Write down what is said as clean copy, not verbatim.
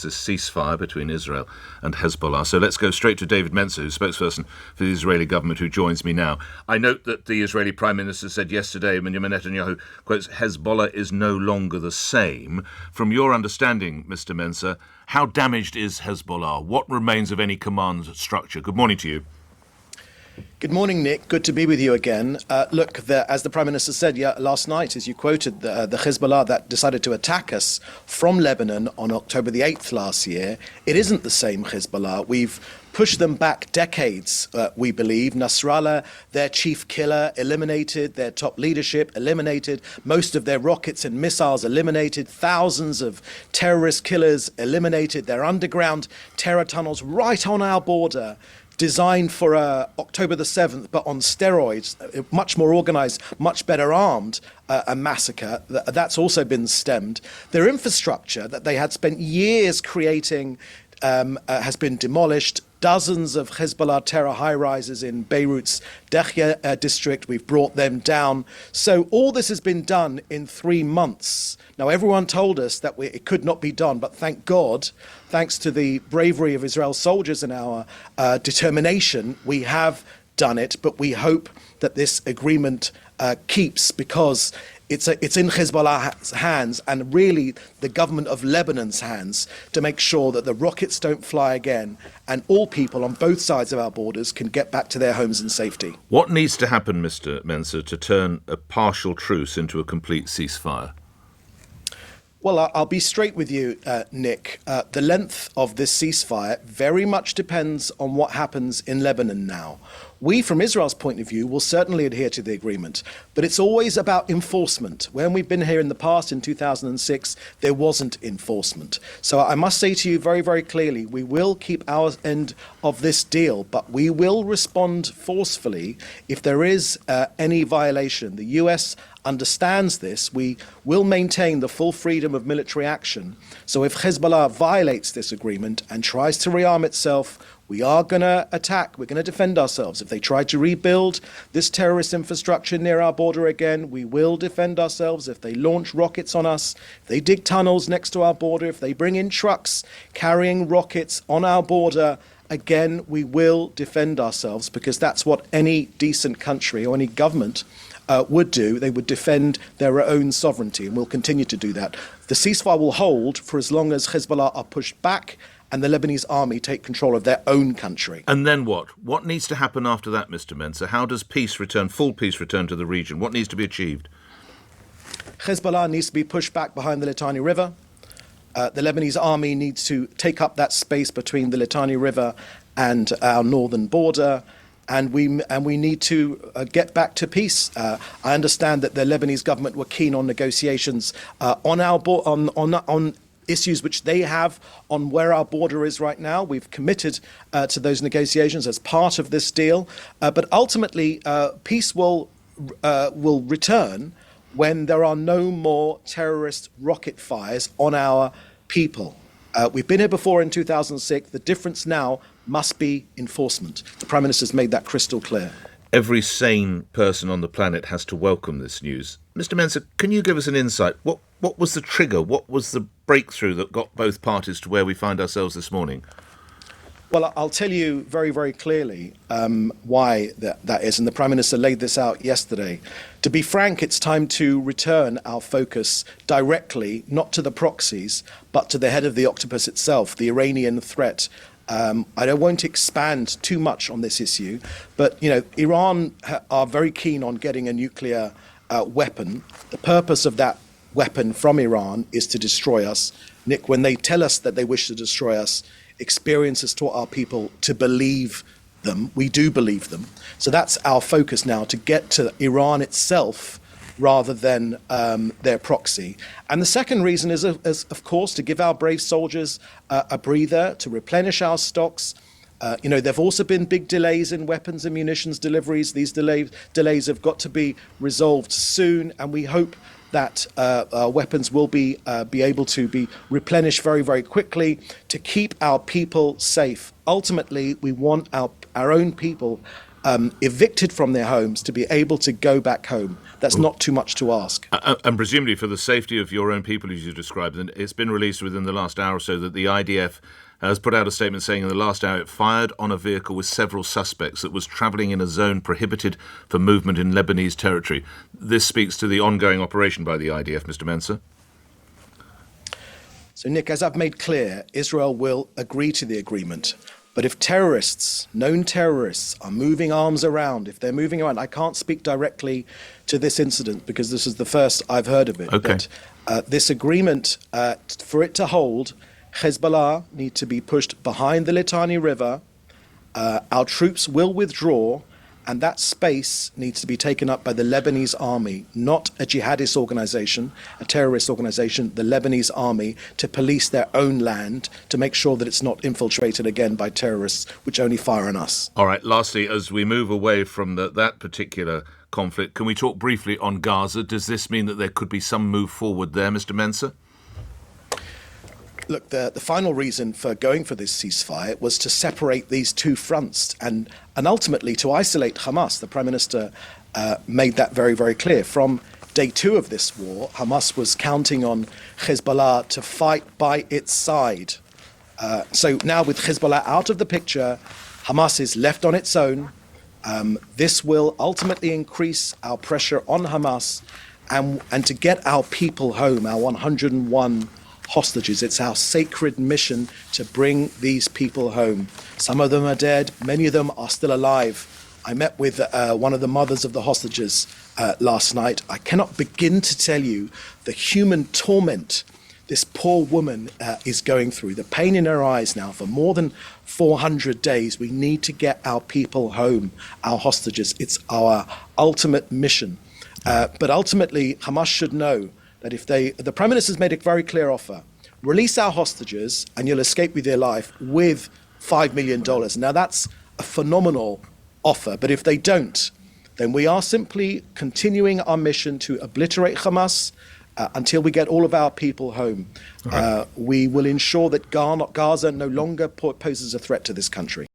this ceasefire between Israel and Hezbollah. So let's go straight to David Mencer, who's spokesperson for the Israeli government, who joins me now. I note that the Israeli Prime Minister said yesterday, Benjamin Netanyahu, quotes, Hezbollah is no longer the same. From your understanding, Mr. Mencer, how damaged is Hezbollah? What remains of any command structure? Good morning to you. Good morning, Nick. Good to be with you again. Look, as the Prime Minister said last night, as you quoted, the Hezbollah that decided to attack us from Lebanon on October the 8th last year, it isn't the same Hezbollah. We've pushed them back decades, we believe. Nasrallah, their chief killer, eliminated, their top leadership eliminated, most of their rockets and missiles eliminated, thousands of terrorist killers eliminated, their underground terror tunnels right on our border, designed for October the 7th, but on steroids, much more organized, much better armed, a massacre. That's also been stemmed. Their infrastructure that they had spent years creating has been demolished. Dozens of Hezbollah terror high-rises in Beirut's Adhere district, we've brought them down. So all this has been done in 3 months. Now, everyone told us that it could not be done, but thank God, thanks to the bravery of Israel's soldiers and our determination, we have done it. But we hope that this agreement keeps, because it's in Hezbollah's hands and really the government of Lebanon's hands to make sure that the rockets don't fly again and all people on both sides of our borders can get back to their homes in safety. What needs to happen, Mr. Mencer, to turn a partial truce into a complete ceasefire? Well, I'll be straight with you, Nick. The length of this ceasefire very much depends on what happens in Lebanon now. We, from Israel's point of view, will certainly adhere to the agreement, but it's always about enforcement. When we've been here in the past, in 2006, there wasn't enforcement. So I must say to you very, very clearly, we will keep our end of this deal, but we will respond forcefully if there is any violation. The US understands this. We will maintain the full freedom of military action. So if Hezbollah violates this agreement and tries to rearm itself, we are going to attack. We're going to defend ourselves. If they try to rebuild this terrorist infrastructure near our border again, we will defend ourselves. If they launch rockets on us, if they dig tunnels next to our border, if they bring in trucks carrying rockets on our border, again, we will defend ourselves, because that's what any decent country or any government would do. They would defend their own sovereignty, and we'll continue to do that. The ceasefire will hold for as long as Hezbollah are pushed back and the Lebanese army take control of their own country. And then what? What needs to happen after that, Mr. Mencer? How does peace return, full peace return to the region? What needs to be achieved? Hezbollah needs to be pushed back behind the Litani River. The Lebanese army needs to take up that space between the Litani River and our northern border. And we need to get back to peace. I understand that the Lebanese government were keen on negotiations on issues which they have on where our border is right now. We've committed to those negotiations as part of this deal. But ultimately, peace will return when there are no more terrorist rocket fires on our people. We've been here before in 2006. The difference now must be enforcement. The Prime Minister's made that crystal clear. Every sane person on the planet has to welcome this news. Mr. Mencer, can you give us an insight? What was the trigger? What was the breakthrough that got both parties to where we find ourselves this morning? Well, I'll tell you very, very clearly why that is, and the Prime Minister laid this out yesterday. To be frank, it's time to return our focus directly, not to the proxies, but to the head of the octopus itself, the Iranian threat. I won't expand too much on this issue, but Iran are very keen on getting a nuclear weapon. The purpose of that weapon from Iran is to destroy us. Nick, when they tell us that they wish to destroy us, experience has taught our people to believe them. We do believe them. So that's our focus now, to get to Iran itself rather than their proxy. And the second reason is, of course, to give our brave soldiers a breather, to replenish our stocks. There've also been big delays in weapons and munitions deliveries. These delays have got to be resolved soon, and we hope that weapons will be able to be replenished very, very quickly to keep our people safe. Ultimately, we want our own people evicted from their homes to be able to go back home. That's not too much to ask. And presumably for the safety of your own people, as you described, and it's been released within the last hour or so that the IDF has put out a statement saying in the last hour it fired on a vehicle with several suspects that was travelling in a zone prohibited for movement in Lebanese territory. This speaks to the ongoing operation by the IDF, Mr. Mencer. So, Nick, as I've made clear, Israel will agree to the agreement. But if terrorists, known terrorists, are moving arms around, if they're moving around, I can't speak directly to this incident because this is the first I've heard of it. Okay. But this agreement, for it to hold, Hezbollah need to be pushed behind the Litani River. Our troops will withdraw, and that space needs to be taken up by the Lebanese army, not a jihadist organization, a terrorist organization, the Lebanese army, to police their own land, to make sure that it's not infiltrated again by terrorists, which only fire on us. All right, lastly, as we move away from that particular conflict, can we talk briefly on Gaza? Does this mean that there could be some move forward there, Mr. Mencer? Look, the final reason for going for this ceasefire was to separate these two fronts and ultimately to isolate Hamas. The Prime Minister made that very, very clear. From day two of this war, Hamas was counting on Hezbollah to fight by its side. So now with Hezbollah out of the picture, Hamas is left on its own. This will ultimately increase our pressure on Hamas and to get our people home, our 101 hostages. It's our sacred mission to bring these people home. Some of them are dead, many of them are still alive. I met with one of the mothers of the hostages last night. I cannot begin to tell you the human torment this poor woman is going through, the pain in her eyes now for more than 400 days. We need to get our people home, our hostages. It's our ultimate mission. But ultimately, Hamas should know that if the Prime Minister's made a very clear offer, release our hostages and you'll escape with your life with $5 million. Now that's a phenomenal offer, but if they don't, then we are simply continuing our mission to obliterate Hamas until we get all of our people home. Right. We will ensure that Gaza no longer poses a threat to this country.